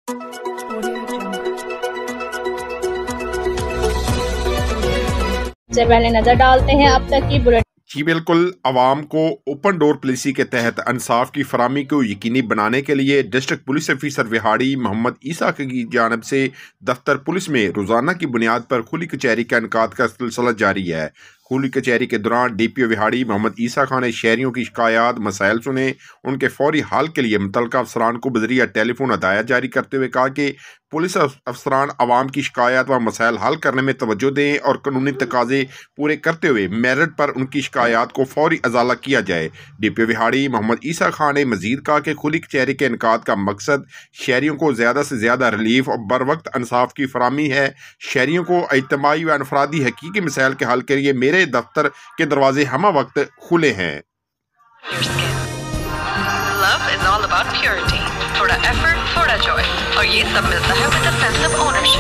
سے پہلے نظر ڈالتے ہیں اب تک کی بلٹ۔ جی بالکل، عوام کو اوپن ڈور پالیسی کے تحت انصاف کی فراہمی کو یقینی بنانے کے لیے ڈسٹرکٹ پولیس آفیسر وہاڑی محمد عیسیٰ کی جانب سے دفتر پولیس میں روزانہ کی بنیاد پر کھلی کچہری کا انعقاد کا سلسلہ جاری ہے۔ کھلی کچہری کے دوران ڈی پی او وہاڑی محمد عیسیٰ خان نے شہریوں کی شکایات مسائل سنے، ان کے فوری حل کے لیے متعلقہ افسران کو بذریعہ ٹیلی فون ہدایات جاری کرتے ہوئے کہا کہ پولیس افسران عوام کی شکایات و مسائل حل کرنے میں توجہ دیں اور قانونی تقاضے پورے کرتے ہوئے میرٹ پر ان کی شکایات کو فوری ازالہ کیا جائے۔ ڈی پی او وہاڑی محمد عیسیٰ خان نے مزید کہا کہ کھلی کچہری کے انعقاد کا مقصد شہریوں کو زیادہ سے زیادہ ریلیف اور بر وقت انصاف کی فراہمی ہے۔ شہریوں کو اجتماعی و انفرادی حقیقی مسائل کے حل کے لیے میرے دفتر کے دروازے ہمہ وقت کھلے ہیں۔ تھوڑا ایفرٹ، تھوڑا جوائے، اور یہ سب ملتا ہے with a sense of ownership۔